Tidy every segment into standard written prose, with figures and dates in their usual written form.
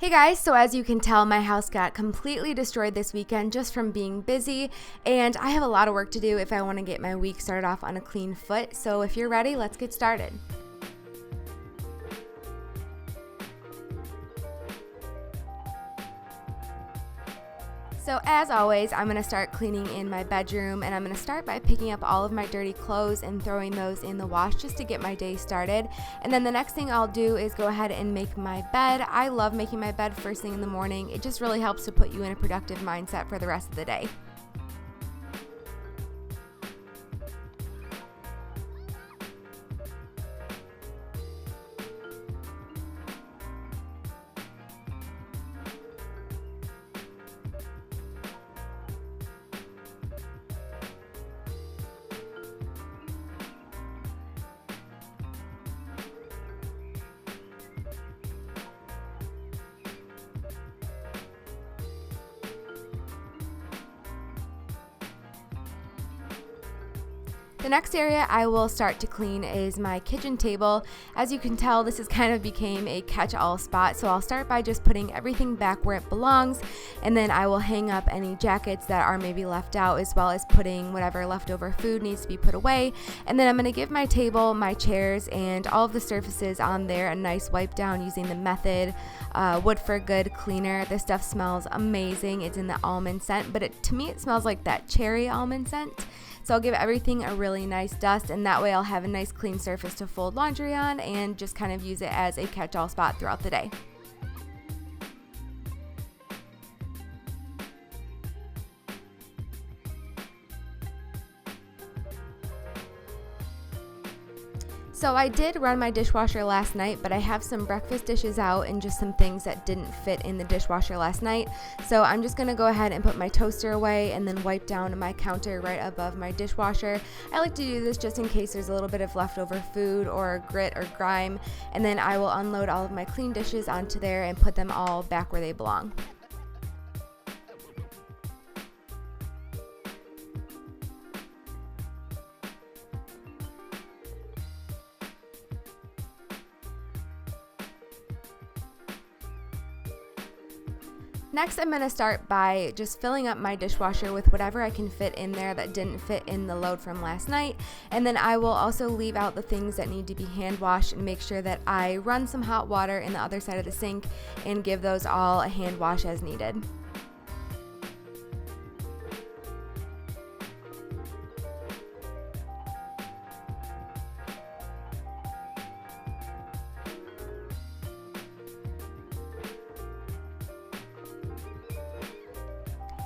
Hey guys, so as you can tell, my house got completely destroyed this weekend just from being busy, and I have a lot of work to do if I want to get my week started off on a clean foot. So if you're ready, let's get started. So as always, I'm going to start cleaning in my bedroom, and I'm going to start by picking up all of my dirty clothes and throwing those in the wash just to get my day started. And then the next thing I'll do is go ahead and make my bed. I love making my bed first thing in the morning. It just really helps to put you in a productive mindset for the rest of the day. The next area I will start to clean is my kitchen table. As you can tell, this has kind of became a catch-all spot, so I'll start by just putting everything back where it belongs, and then I will hang up any jackets that are maybe left out, as well as putting whatever leftover food needs to be put away. And then I'm going to give my table, my chairs, and all of the surfaces on there a nice wipe down using the Method Wood for Good cleaner. This stuff smells amazing. It's in the almond scent, but to me it smells like that cherry almond scent. So I'll give everything a really nice dust, and that way I'll have a nice clean surface to fold laundry on and just kind of use it as a catch-all spot throughout the day. So I did run my dishwasher last night, but I have some breakfast dishes out and just some things that didn't fit in the dishwasher last night. So I'm just gonna go ahead and put my toaster away and then wipe down my counter right above my dishwasher. I like to do this just in case there's a little bit of leftover food or grit or grime, and then I will unload all of my clean dishes onto there and put them all back where they belong. Next, I'm going to start by just filling up my dishwasher with whatever I can fit in there that didn't fit in the load from last night. And then I will also leave out the things that need to be hand washed and make sure that I run some hot water in the other side of the sink and give those all a hand wash as needed.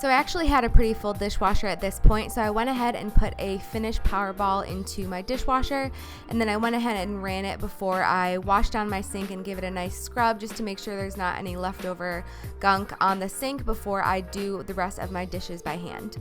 So I actually had a pretty full dishwasher at this point, so I went ahead and put a finished Powerball into my dishwasher, and then I went ahead and ran it before I washed down my sink and give it a nice scrub just to make sure there's not any leftover gunk on the sink before I do the rest of my dishes by hand.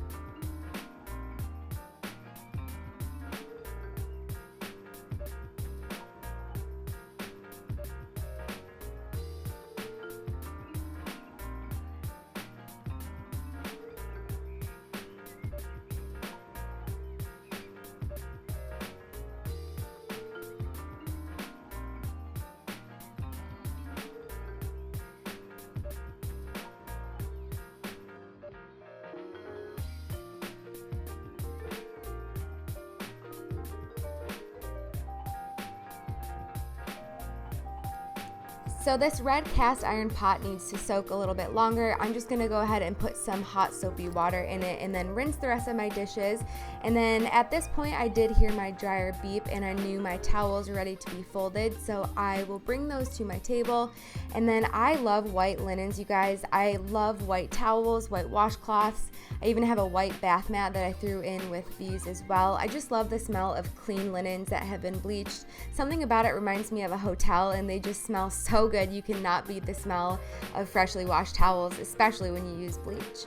So this red cast iron pot needs to soak a little bit longer. I'm just gonna go ahead and put some hot soapy water in it and then rinse the rest of my dishes. And then at this point I did hear my dryer beep and I knew my towels were ready to be folded. So I will bring those to my table. And then I love white linens, you guys. I love white towels, white washcloths. I even have a white bath mat that I threw in with these as well. I just love the smell of clean linens that have been bleached. Something about it reminds me of a hotel, and they just smell so good. You cannot beat the smell of freshly washed towels, especially when you use bleach.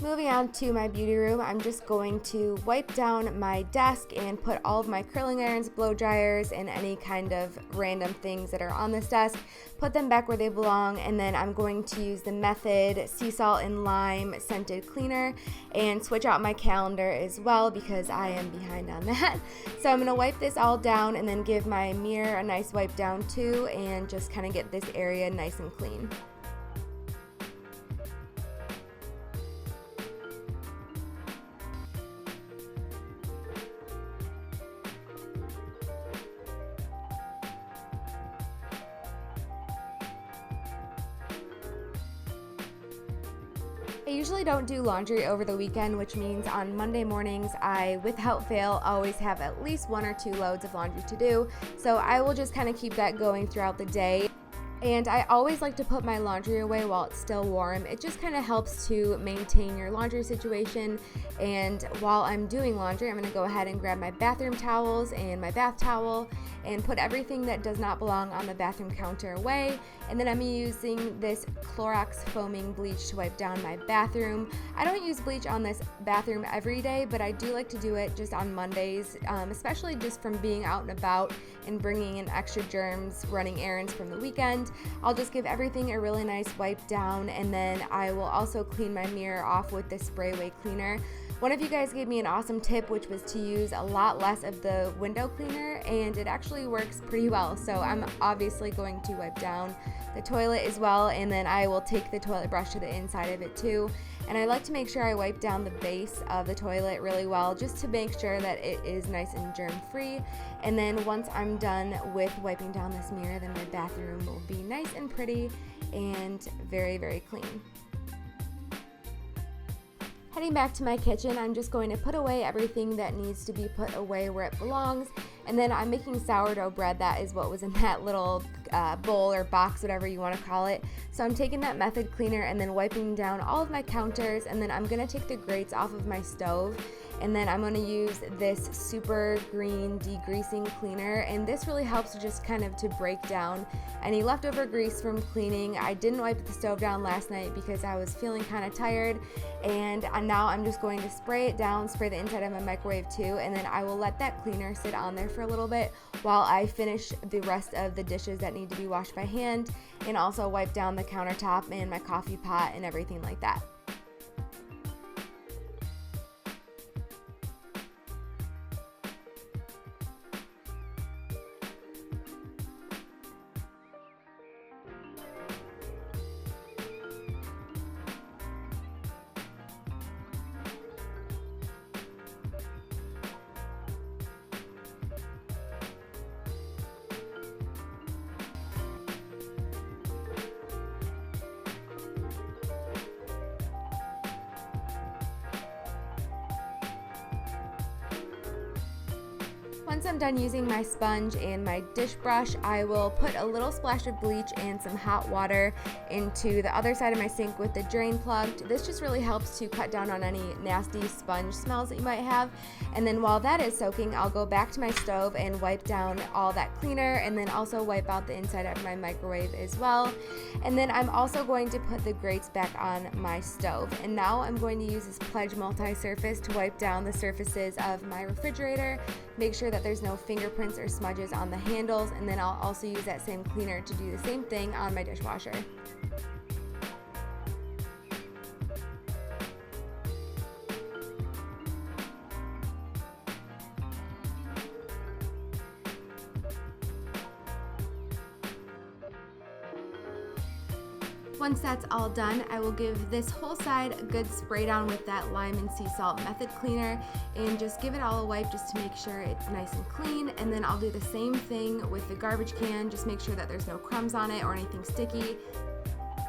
Moving on to my beauty room, I'm just going to wipe down my desk and put all of my curling irons, blow dryers, and any kind of random things that are on this desk, put them back where they belong, and then I'm going to use the Method Sea Salt and Lime Scented Cleaner and switch out my calendar as well because I am behind on that. So I'm going to wipe this all down and then give my mirror a nice wipe down too and just kind of get this area nice and clean. I usually don't do laundry over the weekend, which means on Monday mornings I, without fail, always have at least 1 or 2 loads of laundry to do. So I will just kind of keep that going throughout the day. And I always like to put my laundry away while it's still warm. It just kind of helps to maintain your laundry situation. And while I'm doing laundry, I'm going to go ahead and grab my bathroom towels and my bath towel and put everything that does not belong on the bathroom counter away. And then I'm using this Clorox foaming bleach to wipe down my bathroom. I don't use bleach on this bathroom every day, but I do like to do it just on Mondays, especially just from being out and about and bringing in extra germs, running errands from the weekend. I'll just give everything a really nice wipe down, and then I will also clean my mirror off with this spray away cleaner. One of you guys gave me an awesome tip, which was to use a lot less of the window cleaner, and it actually works pretty well. So I'm obviously going to wipe down the toilet as well, and then I will take the toilet brush to the inside of it too. And I like to make sure I wipe down the base of the toilet really well, just to make sure that it is nice and germ free. And then once I'm done with wiping down this mirror, then my bathroom will be nice and pretty and very, very clean. Heading back to my kitchen, I'm just going to put away everything that needs to be put away where it belongs. And then I'm making sourdough bread. That is what was in that little bowl or box, whatever you want to call it. So I'm taking that Method cleaner and then wiping down all of my counters, and then I'm going to take the grates off of my stove. And then I'm going to use this super green degreasing cleaner, and this really helps just kind of to break down any leftover grease from cleaning. I didn't wipe the stove down last night because I was feeling kind of tired, and now I'm just going to spray it down, spray the inside of my microwave too, and then I will let that cleaner sit on there for a little bit while I finish the rest of the dishes that need to be washed by hand, and also wipe down the countertop and my coffee pot and everything like that. Once I'm done using my sponge and my dish brush, I will put a little splash of bleach and some hot water into the other side of my sink with the drain plugged. This just really helps to cut down on any nasty sponge smells that you might have. And then while that is soaking, I'll go back to my stove and wipe down all that cleaner, and then also wipe out the inside of my microwave as well. And then I'm also going to put the grates back on my stove. And now I'm going to use this Pledge multi-surface to wipe down the surfaces of my refrigerator, make sure that there's no fingerprints or smudges on the handles, and then I'll also use that same cleaner to do the same thing on my dishwasher. Once that's all done, I will give this whole side a good spray down with that lime and sea salt Method cleaner and just give it all a wipe just to make sure it's nice and clean. And then I'll do the same thing with the garbage can, just make sure that there's no crumbs on it or anything sticky.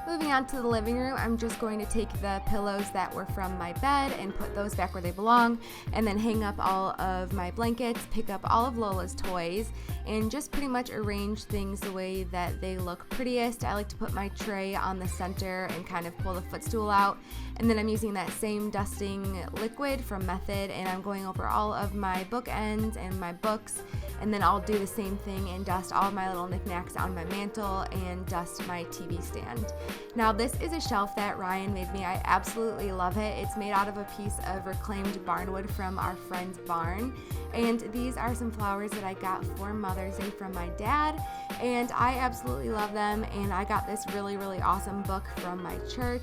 Moving on to the living room, I'm just going to take the pillows that were from my bed and put those back where they belong, and then hang up all of my blankets, pick up all of Lola's toys, and just pretty much arrange things the way that they look prettiest. I like to put my tray on the center and kind of pull the footstool out, and then I'm using that same dusting liquid from Method, and I'm going over all of my bookends and my books, and then I'll do the same thing and dust all of my little knickknacks on my mantle and dust my TV stand. Now this is a shelf that Ryan made me. I absolutely love it. It's made out of a piece of reclaimed barnwood from our friend's barn. And these are some flowers that I got for Mother's Day from my dad, and I absolutely love them. And I got this really awesome book from my church.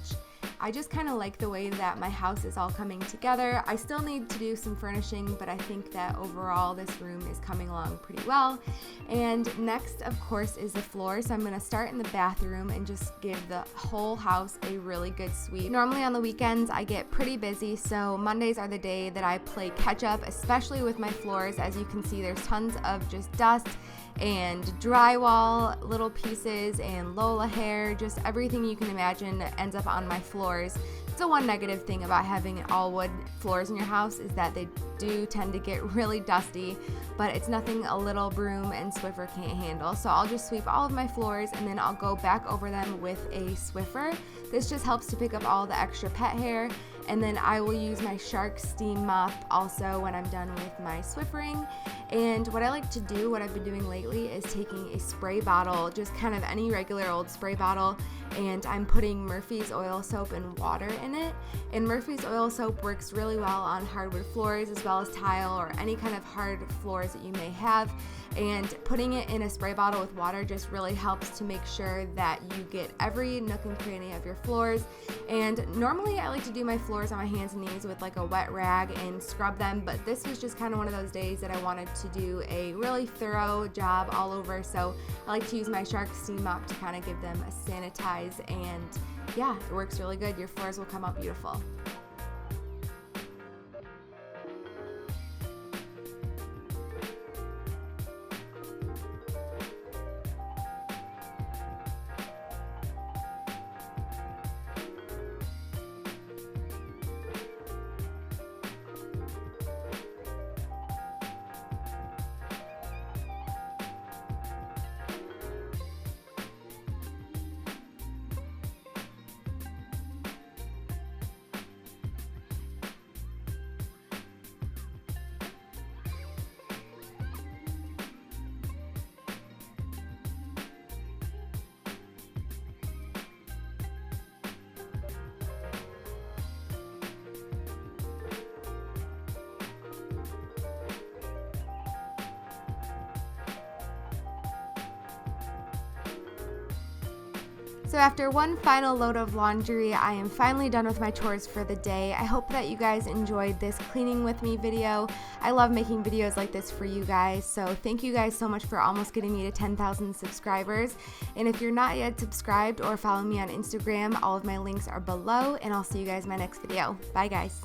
I just kind of like the way that my house is all coming together. I still need to do some furnishing, but I think that overall this room is coming along pretty well. And next, of course, is the floor. So I'm going to start in the bathroom and just give the whole house a really good sweep. Normally on the weekends, I get pretty busy, so Mondays are the day that I play catch up, especially with my floors. As you can see, there's tons of just dust and drywall, little pieces, and Lola hair, just everything you can imagine ends up on my floors. So one negative thing about having all wood floors in your house is that they do tend to get really dusty, but it's nothing a little broom and Swiffer can't handle. So I'll just sweep all of my floors and then I'll go back over them with a Swiffer. This just helps to pick up all the extra pet hair. And then I will use my Shark Steam Mop also when I'm done with my Swiffering. And what I like to do, what I've been doing lately, is taking a spray bottle, just kind of any regular old spray bottle, and I'm putting Murphy's oil soap and water in it. And Murphy's oil soap works really well on hardwood floors as well as tile or any kind of hard floors that you may have. And putting it in a spray bottle with water just really helps to make sure that you get every nook and cranny of your floors. And normally I like to do my floors on my hands and knees with like a wet rag and scrub them, but this was just kind of one of those days that I wanted to do a really thorough job all over. So I like to use my Shark Steam Mop to kind of give them a sanitize, and yeah, it works really good. Your floors will come out beautiful. So after one final load of laundry, I am finally done with my chores for the day. I hope that you guys enjoyed this cleaning with me video. I love making videos like this for you guys, so thank you guys so much for almost getting me to 10,000 subscribers. And if you're not yet subscribed or follow me on Instagram, all of my links are below, and I'll see you guys in my next video. Bye guys.